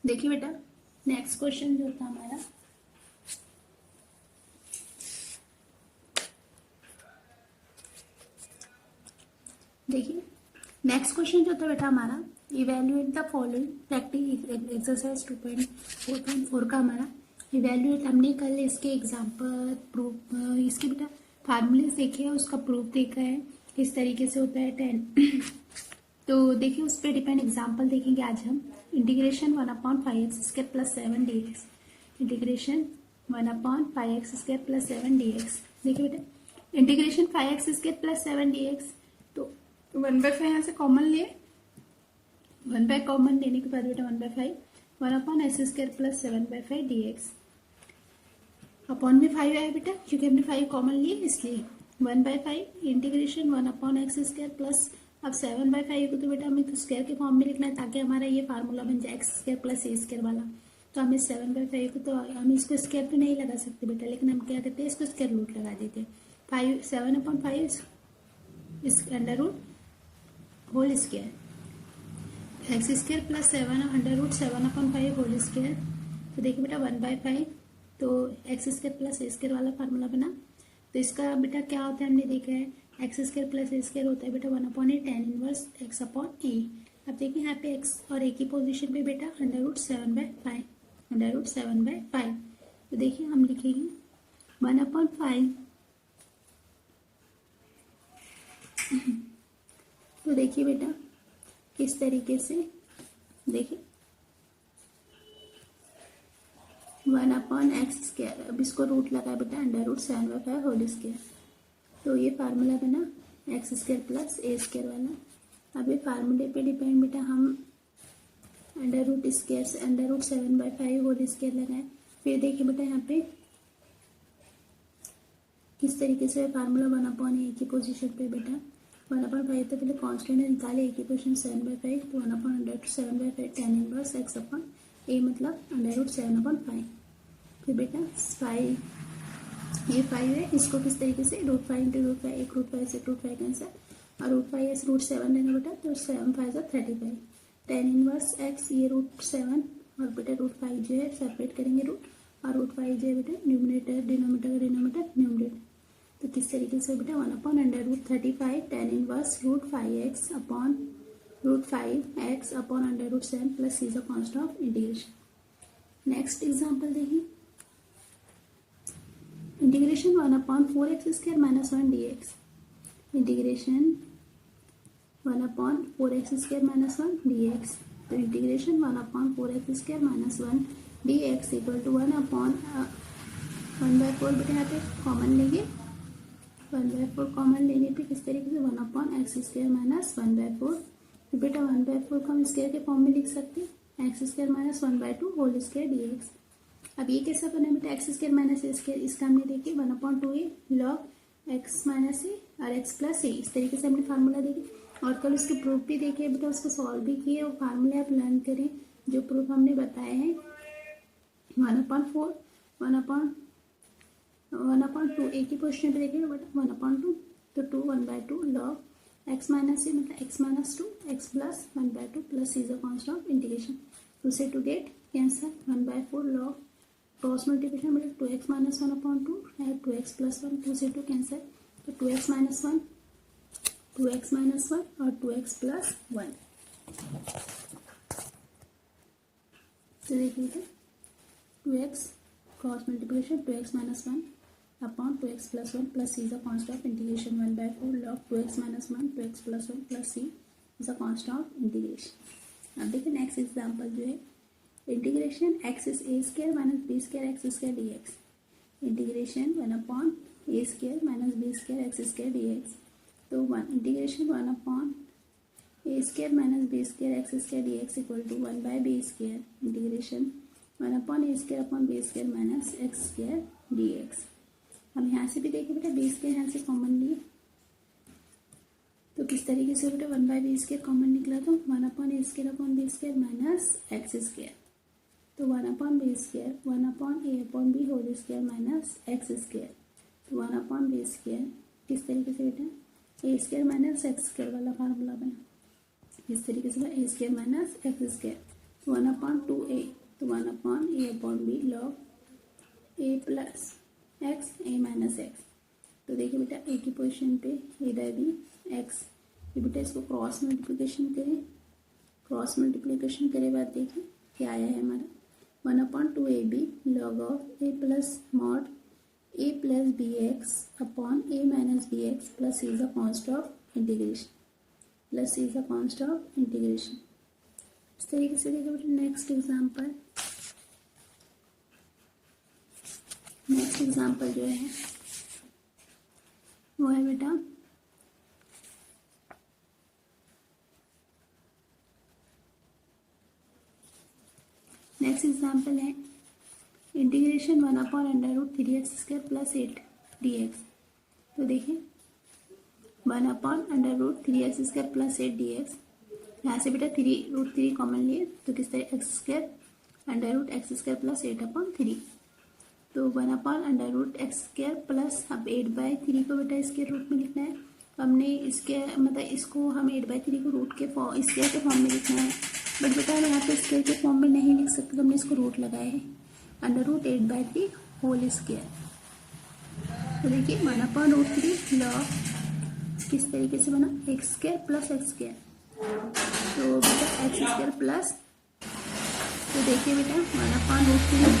देखिए बेटा, next question जो था हमारा, देखिए नेक्स्ट क्वेश्चन जो था बेटा हमारा, evaluate the following practice exercise 2.4.4 का हमारा इवेल्युएट। हमने कल इसके एग्जाम्पल प्रूफ, इसके बेटा फार्मूलेस देखे हैं, उसका प्रूफ देखा है किस तरीके से होता है 10 तो देखिए उस पर डिपेंड एग्जाम्पल देखेंगे आज हम। Integration 1/5x² plus 7 dx, integration 1/5x² plus 7 dx। देखिए बेटा इंटीग्रेशन 5x² प्लस 7 dx, तो 1/5 यहाँ से कॉमन लिए, 1/5 कॉमन लेने के बाद बेटा 1/5 1/x² प्लस 7/5 dx अपॉन में 5 आया बेटा, क्योंकि हमने 5 कॉमन लिए इसलिए 1/5 इंटीग्रेशन 1/x² प्लस, अब 7/5 को तो बेटा हमें तो स्क्वायर के फॉर्म में लिखना है ताकि हमारा ये फार्मूला बन जाए x² प्लस a² वाला। तो हमें 7/5 को तो हम इसको स्क्वायर पे नहीं लगा सकते बेटा, लेकिन हम क्या करते हैं इसको स्क्वायर रूट लगा देते हैं। 7/5 इस under root whole square x² plus 7 under root 7/5 whole square. तो देखिए बेटा 1/5 तो x² प्लस a² वाला फार्मूला बना। तो इसका बेटा क्या होता है हमने देखा है, x² प्लस a² होता है बेटा 1/a tan इनवर्स x/a। अब देखिए यहाँ पे x और a की पोजीशन पे बेटा अंडर रूट 7/5, अंडर रूट 7/5। तो देखिए हम लिखेंगे 1/5 तो देखिए बेटा किस तरीके से, देखिए 1/x², अब इसको रूट लगा बेटा अंडर रूट 7/5 होल स्क्वायर। तो ये फार्मूला बना x² प्लस a² वाला। अब ये फार्मूले पे डिपेंड बेटा हम अंडर रूट स्क्वायर से अंडर रूट 7/5 होल स्क्वायर लगाए। फिर देखिए बेटा यहाँ पे किस तरीके से फार्मूला 1/a की पोजीशन पे बेटा 1/5 तो पहले कांस्टेंट निकाले, a की पोजीशन 7/5 तो 1/7/5 tan इनवर्स x/a मतलब अंडर रूट 7/5। फिर बेटा 5 ये 5 है, इसको किस तरीके से √5 इंटू √5, एक √5 से √5 कैंसर और √5 से √7 लेना बेटा, तो 7×5 = 35 tan इनवर्स x, ये √7 और बेटा √5 जो है सेपरेट करेंगे रूट, और √5 जो है बेटा न्यूमरेटर डिनोमिनेटर न्यूमरेटर। तो किस तरीके से बेटा 1/√35 tan inverse √5x upon √5x upon under root 7 plus c is a constant of integration. Next example देखिए, integration 1/4x² minus 1 dx, integration 1/4x² minus 1 dx। तो integration 1/4x² minus 1 dx equal to 1/4 बेटा यहाँ पे common लेंगे, 1/4 common लेने पे किस तरीके से 1/x² माइनस 1/4। तो बेटा 1/4 को हम स्क्वायर के फॉर्म में लिख सकते हैं x² minus 1/2 whole square dx। अब ये कैसा बना बेटा x² माइनस a², इसका हमने देखिए 1/2a log x minus a और x प्लस a, इस तरीके से हमने फार्मूला देखे और कल उसके प्रूफ भी देखे बेटा, उसको सॉल्व भी किए और फार्मूले आप लर्न करें जो प्रूफ हमने बताए हैं। 1/4 1/2 a की पोजीशन पे देखिए बेटा 1/2 तो 2 1/2 log x माइनस a मतलब x minus 2 x plus 1/2 plus c is a constant of integration. Two से two get cancel 1/4 log cross multiplication बेटा 2x माइनस 1/2 है 2x प्लस 1, 2 से 2 कैंसर, तो 2x माइनस 1 2x माइनस 1 और 2x plus 1। तो देखिए 2x cross multiplication 2x minus 1 upon 2x plus 1 plus c is a constant of integration 1/4 log 2x minus 1 2x plus 1 plus c is a constant of integration. अब देखिए next example जो है integration x² minus b² x² dx, integration 1/a² minus b² x² dx। तो integration 1/a² minus b² x² dx equal to 1/b², integration 1/a² upon b² minus x² dx। हम यहाँ से भी देखें बेटा b² यहाँ से कॉमन लिए, तो किस तरीके से बेटा 1/b² कॉमन निकला, तो 1/a² upon b² minus x², तो 1/b², 1/a upon b whole square minus x², तो 1/b² किस तरीके से बेटा a² माइनस x² वाला फार्मूला बना, इस तरीके से a² माइनस x²। 1/2a, तो 1/a/b log a plus x a minus x. तो देखिए बेटा ए की पोजीशन पे a/b एक्स, ये बेटा इसको क्रॉस मल्टीप्लिकेशन करें, क्रॉस मल्टीप्लिकेशन करे बाद देखिए क्या आया है हमारा 1/2ab log of a plus mod a plus b x upon a minus b x plus c is the const of integration, plus c is the const of integration. इस तरीके से देखिए बेटा नेक्स्ट एग्जाम्पल जो है वो है बेटा नेक्स्ट एग्जाम्पल है इंटीग्रेशन 1/√3x² प्लस 8 dx। तो देखिए 1/√3x² प्लस 8 dx, यहाँ से बेटा 3√3 कॉमन लिए तो किस तरह x² √x² प्लस 8/3, तो 1/√x² प्लस अब 8/3 को बेटा इसके रूट में लिखना है। तो हमने इसके मतलब इसको हम 8/3 को रूट के स्क्वायर के फॉर्म में लिखना है, बट बेटा हम यहाँ पे स्क्वायर के फॉर्म में नहीं लिख सकते, तो हमने इसको रूट लगाए हैं √8/3 होल स्क्वायर। तो देखिए 1/√3 लॉग किस तरीके से बना x² प्लस x², तो बेटा x² प्लस, तो देखिए बेटा 1/√3,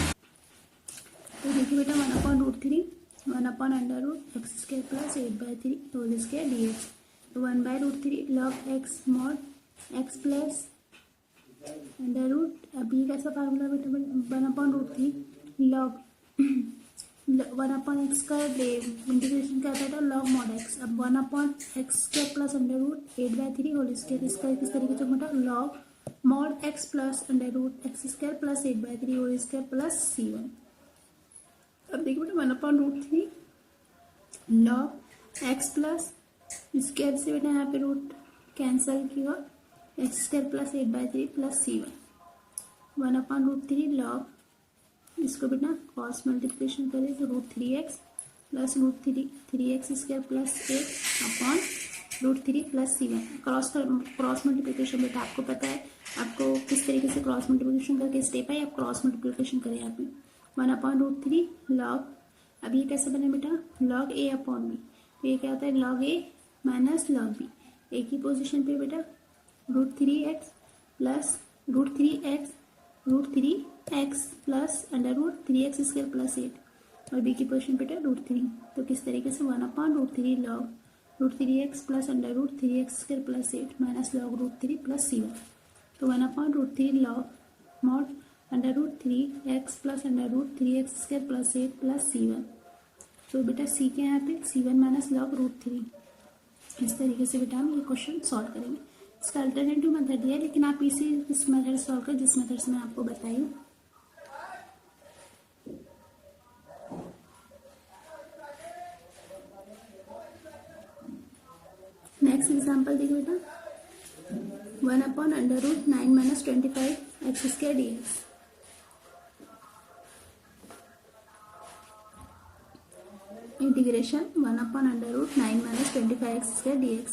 तो देखिए बेटा 1/√3 1/√x² plus 8/3 whole square dx, तो 1/√3 log x mod x plus under root, अब ये कैसा फार्मूला बेटा 1/√3 लॉग 1/x का इंटीग्रेशन क्या होता था लॉग मॉड x, अब 1/x² प्लस √8/3 होल स्क्वायर, इसका किस तरीके से बेटा log mod x plus √x² plus 8/3 whole square plus c1। अब देखिए बेटा 1/√3 लॉग x प्लस स्क्वायर से बेटा यहाँ पे रूट कैंसिल किया x² plus 8/3 plus c1 1/√3 log इसको बेटा क्रॉस मल्टीप्लिकेशन करें तो √3x plus √3x² plus 8/√3 plus c1। Cross multiplication बेटा आपको पता है आपको किस तरीके से क्रॉस मल्टीप्लिकेशन करके स्टेप है, आप क्रॉस मल्टीप्लिकेशन करें यहाँ पे 1/√3 लॉग, अब ये कैसे बने बेटा लॉग a/b, तो ये क्या होता है log a minus log b, a की पोजीशन पे बेटा √3x plus √3x plus √3x² plus 8 और b की पोजीशन पे √3, तो किस तरीके से 1/√3 log √3x plus √3x² plus 8 minus log √3 plus c1, तो 1/√3 log mod √3x plus √3x² plus 8 plus c1, तो बेटा c के यहाँ पे c1 माइनस लॉग √3। इस तरीके से बेटा हम ये क्वेश्चन सॉल्व करेंगे। इसका अल्टरनेटिव मेथड दिया है, लेकिन आप इस मेथड सॉल्व कर जिस मेथड से मैं आपको बताई हूँ। नेक्स्ट एग्जांपल देखिए बेटा 1/√9 - 25x² dx। Integration 1/√9 - 25x² dx,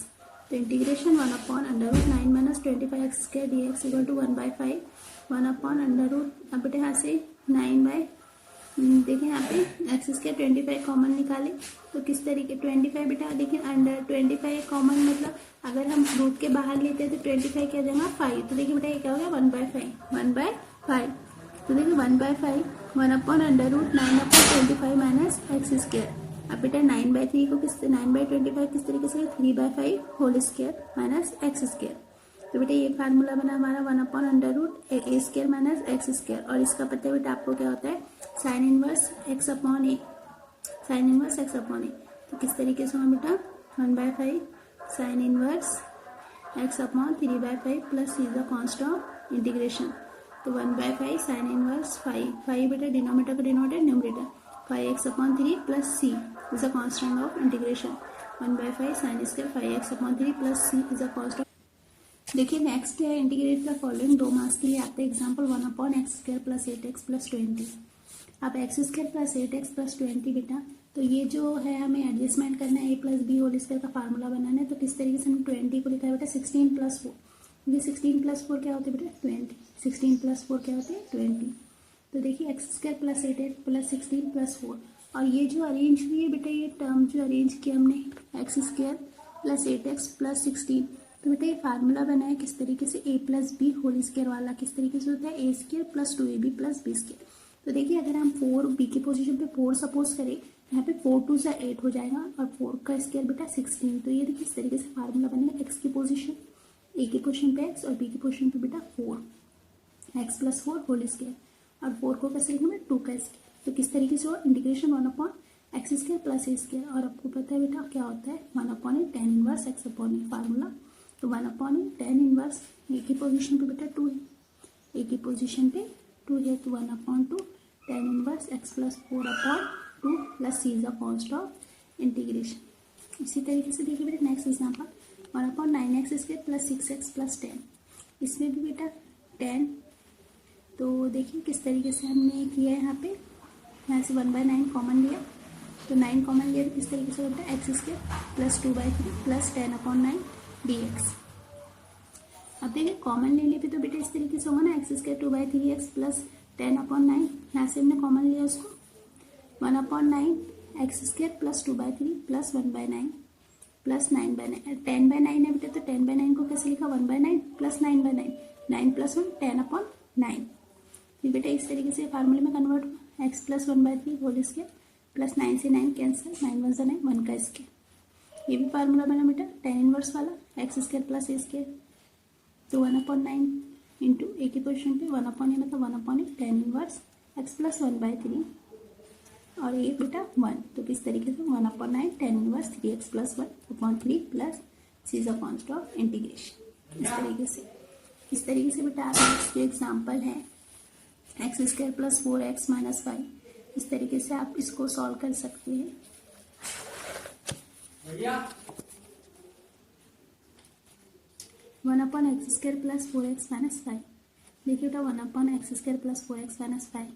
तो integration 1/√9 - 25x² dx equal to 1/5 1/√, अब बेटा यहाँ से 9 देखिए यहाँ पे x² 25 कॉमन निकाले तो किस तरीके 25 बेटा देखिए अंडर 25 कॉमन मतलब अगर हम रूट के बाहर लेते हैं तो 25 क्या जाएगा 5, तो देखिए बेटा ये क्या हो गया 1/5 तो देखिए 1/5 1/√9/25 माइनस x²। अब बेटा 9/3 को 9/25 किस तरीके से 3/5 होल स्क्वायर माइनस x², तो बेटा ये फार्मूला बना हमारा 1/√a² माइनस x², और इसका पता है बेटा आपको क्या होता है sine inverse x/a, sine inverse x/a, तो किस तरीके से हम बेटा 1/5 sine inverse x/3/5 plus c is the constant of integration, तो 1/5 साइन इनवर्स 5 बेटा डिनोमिनेटर का denominator numerator 5x/3 plus c is the constant of integration 1/5 sine square 5x/3 plus c is the constant. देखिए next है integrate the following, 2 marks के लिए आते हैं example 1/x² plus 8x plus 20। अब x² plus 8x plus 20 बेटा, तो ये जो है हमें एडजस्टमेंट करना है a plus B whole square का फार्मूला बनाना है, तो किस तरीके से हम 20 को लिखा है बेटा 16 + 4, क्योंकि 16 प्लस 4 क्या होते हैं बेटा 20, 16 प्लस 4 क्या होते हैं 20। तो देखिए x square plus 8 plus 16 plus 4, और ये जो अरेंज हुई है बेटा, ये टर्म जो अरेंज किया हमने x square plus 8x plus 16, तो बेटा ये फार्मूला बना है किस तरीके से, a plus B whole square वाला किस तरीके से होता है A square plus 2ab plus B square. तो देखिए अगर हम 4 बी की पोजीशन पे 4 सपोज करें, यहाँ पे 4 2 से 8 हो जाएगा और 4 का स्क्वायर बेटा 16। तो ये देखिए इस तरीके से फार्मूला बनेगा एक्स की पोजीशन, ए की पोजीशन पे एक्स और बी की पोजीशन पे बेटा 4 एक्स प्लस 4 होल स्क्वायर, और 4 को कैसे लिखेंगे 2 का स्क्वायर। तो किस तरीके से हो integration 1 upon X square plus A square, और आपको पता है बेटा क्या होता है 1 upon A tan inverse X upon A formula. तो 1 upon A tan inverse A की पोजीशन पे बेटा 2 है, ए की पोजीशन पे 2 है, तो 1 upon 2 tan inverse x plus 4 upon 2 plus c is a const of integration. इसी तरीके से देखिए बेटा next example 1 upon 9x square plus 6x plus 10, इसमें भी बेटा 10। तो देखिए किस तरीके से हमने किया है, यहाँ से 1/9 कॉमन लिया, तो 9 कॉमन लिया तो किस तरीके से होता है x square plus 2/3 plus 10 upon 9 dx। अब देखिए कॉमन लेने पे तो बेटा इस तरीके से होगा ना x square 2/3x plus 10 upon 9, यहाँ से हमने कॉमन लिया उसको 1 upon 9 x square plus 2/3 plus 1/9 plus 9/9, 10/9 है बेटा, तो 10/9 को कैसे लिखा 1/9 प्लस 9/9, 9 प्लस 1 10 अपॉन 9। फिर बेटा इस तरीके से फार्मूले में कन्वर्ट हुआ x plus 1/3 whole square plus 9 से 9 कैंसिल, 9 1 9 1 का स्क्वायर। ये भी फार्मूला बना बेटा tan इनवर्स वाला x square plus A square, तो 1 अपॉन 9 इंटू ए की पोजीशन पे 1 अपॉन ए मतलब 1 upon A tan inverse x plus 1/3 और ये बेटा 1, तो किस तरीके से 1 upon 9 tan inverse 3x plus 1 upon 3 plus c is a const of integration. इस तरीके से बेटा आप जो एग्जाम्पल है x square plus 4x minus 5, इस तरीके से आप इसको सॉल्व कर सकते हैं। 1 upon X square plus 4x minus 5, देखिए बेटा 1 upon X square plus 4x minus 5,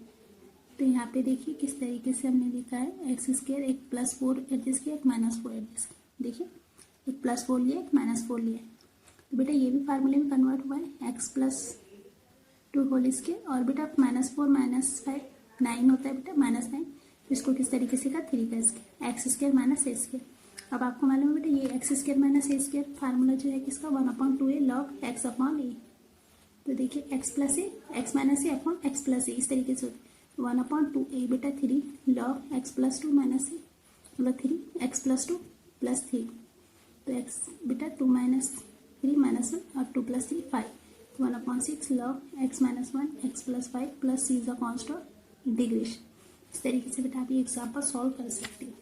तो यहाँ पे देखिए किस तरीके से हमने लिखा है एक्स स्क्वायर एक प्लस 4 एडजस्ट किया एक माइनस 4 एडजस्ट किया, देखिए एक प्लस 4 लिया एक माइनस 4 लिया, तो बेटा ये भी फार्मूले में कन्वर्ट हुआ है एक्स प्लस 2 होल स्क्वायर, और बेटा -4 -5 9 होता है बेटा -9, इसको किस तरीके से का 3 का square X square minus A square. अब आपको मालूम है बेटा ये X square minus A square formula जो है किसका 1 upon 2a log X upon A, तो देखिए X plus A X minus A upon X plus A इस तरीके से होता है 1 अपॉन 2a बेटा 3 लॉग एक्स प्लस 2 माइनस ए मतलब 3 एक्स प्लस 2 प्लस 3, तो एक्स बेटा 2 माइनस 3 माइनस 1 और 2 plus 3 5, 1 upon 6 log x minus 1 x plus 5 plus c is a const of integration. इस तरीके से बेटा आप ये एग्जाम्पल सॉल्व कर सकते हैं।